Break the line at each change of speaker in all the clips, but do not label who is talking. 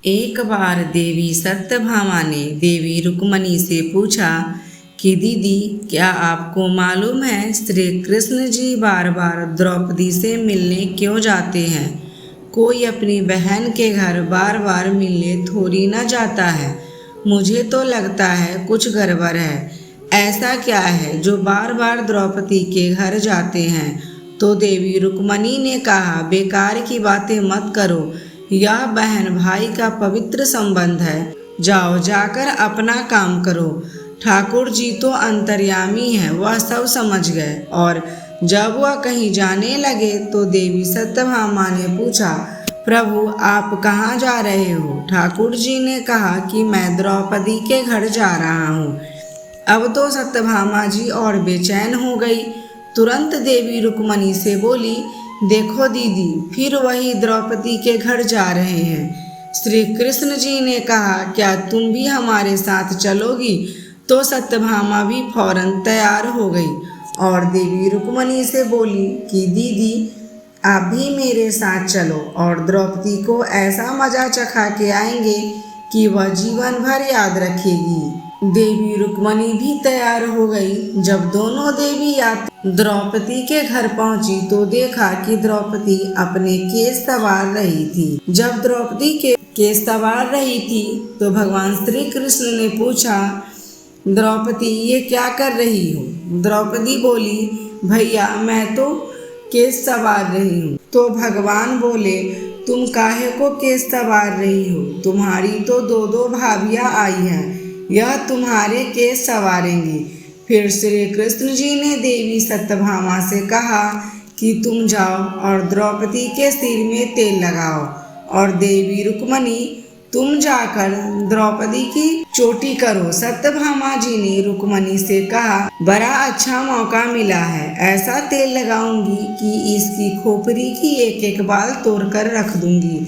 एक बार देवी सत्यभामा ने देवी रुक्मणी से पूछा कि दीदी, क्या आपको मालूम है श्री कृष्ण जी बार बार द्रौपदी से मिलने क्यों जाते हैं? कोई अपनी बहन के घर बार बार मिलने थोड़ी ना जाता है। मुझे तो लगता है कुछ गड़बड़ है। ऐसा क्या है जो बार बार द्रौपदी के घर जाते हैं? तो देवी रुक्मणी ने कहा, बेकार की बातें मत करो। यह बहन भाई का पवित्र संबंध है। जाओ, जाकर अपना काम करो। ठाकुर जी तो अंतर्यामी है, वह सब समझ गए। और जब वह कहीं जाने लगे तो देवी सत्यभामा ने पूछा, प्रभु आप कहाँ जा रहे हो? ठाकुर जी ने कहा कि मैं द्रौपदी के घर जा रहा हूँ। अब तो सत्यभामा जी और बेचैन हो गई। तुरंत देवी रुक्मणी से बोली, देखो दीदी, फिर वही द्रौपदी के घर जा रहे हैं। श्री कृष्ण जी ने कहा, क्या तुम भी हमारे साथ चलोगी? तो सत्यभामा भी फौरन तैयार हो गई और देवी रुक्मणी से बोली कि दीदी आप भी मेरे साथ चलो और द्रौपदी को ऐसा मजा चखा के आएंगे कि वह जीवन भर याद रखेगी। देवी रुक्मणी भी तैयार हो गई। जब दोनों देवी द्रौपदी के घर पहुंची तो देखा कि द्रौपदी अपने केस संवार रही थी। जब द्रौपदी के केस संवार रही थी तो भगवान श्री कृष्ण ने पूछा, द्रौपदी ये क्या कर रही हो? द्रौपदी बोली, भैया मैं तो केस संवार रही हूँ। तो भगवान बोले, तुम काहे को केस संवार रही हो? तुम्हारी तो दो दो भाभियाँ आई हैं, यह तुम्हारे केस संवारेंगी। फिर श्री कृष्ण जी ने देवी सत्यभामा से कहा कि तुम जाओ और द्रौपदी के सिर में तेल लगाओ। और देवी रुक्मणी तुम जाकर द्रौपदी की चोटी करो। सत्यभामा जी ने रुक्मणी से कहा, बड़ा अच्छा मौका मिला है। ऐसा तेल लगाऊंगी कि इसकी खोपड़ी की एक एक बाल तोड़कर रख दूंगी।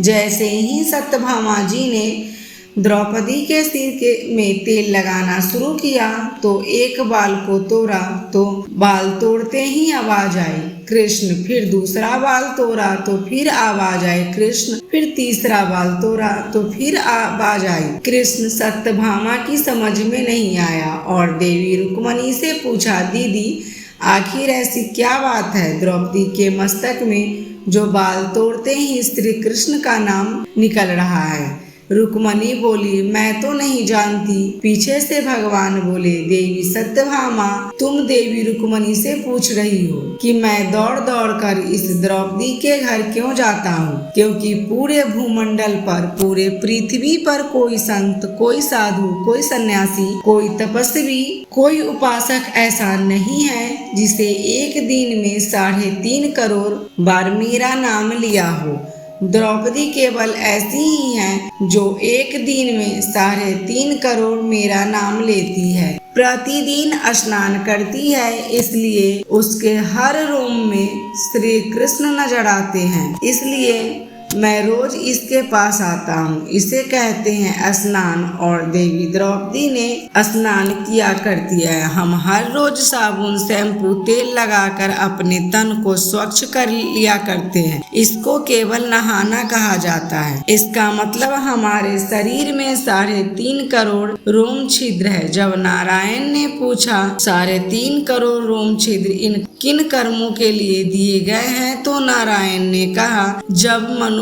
जैसे ही सत्यभामा जी ने द्रौपदी के सिर में तेल लगाना शुरू किया तो एक बाल को तोड़ा तो बाल तोड़ते ही आवाज आई कृष्ण। फिर दूसरा बाल तोड़ा तो फिर आवाज आई कृष्ण। फिर तीसरा बाल तोड़ा तो फिर आवाज आई कृष्ण। सत्यभामा की समझ में नहीं आया और देवी रुक्मणी से पूछा, दीदी आखिर ऐसी क्या बात है द्रौपदी के मस्तक में जो बाल तोड़ते ही श्री कृष्ण का नाम निकल रहा है? रुक्मणी बोली, मैं तो नहीं जानती। पीछे से भगवान बोले, देवी सत्यभामा तुम देवी रुक्मणी से पूछ रही हो कि मैं दौड़ दौड़ कर इस द्रौपदी के घर क्यों जाता हूँ? क्योंकि पूरे भूमंडल पर, पूरे पृथ्वी पर कोई संत, कोई साधु, कोई सन्यासी, कोई तपस्वी, कोई उपासक ऐसा नहीं है जिसे एक दिन में 3.5 करोड़ बार मेरा नाम लिया हो। द्रौपदी केवल ऐसी ही है जो एक दिन में 3.5 करोड़ मेरा नाम लेती है। प्रतिदिन स्नान करती है, इसलिए उसके हर रोम में श्री कृष्ण नजर आते हैं। इसलिए मैं रोज इसके पास आता हूँ। इसे कहते हैं स्नान। और देवी द्रौपदी ने स्नान किया करती है। हम हर रोज साबुन, शैम्पू, तेल लगाकर अपने तन को स्वच्छ कर लिया करते हैं। इसको केवल नहाना कहा जाता है। इसका मतलब हमारे शरीर में 3.5 करोड़ रोम छिद्र है। जब नारायण ने पूछा 3.5 करोड़ रोम छिद्र इन किन कर्मों के लिए दिए गए हैं, तो नारायण ने कहा, जब मन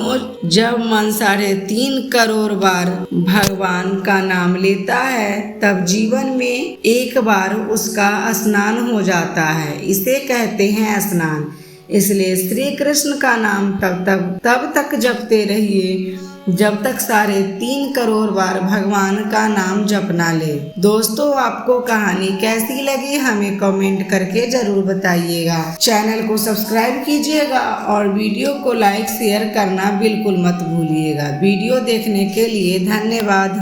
3.5 करोड़ बार भगवान का नाम लेता है तब जीवन में एक बार उसका स्नान हो जाता है। इसे कहते हैं स्नान। इसलिए श्री कृष्ण का नाम तब तक जपते रहिए जब तक 3.5 करोड़ बार भगवान का नाम जपना ले। दोस्तों आपको कहानी कैसी लगी हमें कमेंट करके जरूर बताइएगा। चैनल को सब्सक्राइब कीजिएगा और वीडियो को लाइक शेयर करना बिल्कुल मत भूलिएगा। वीडियो देखने के लिए धन्यवाद।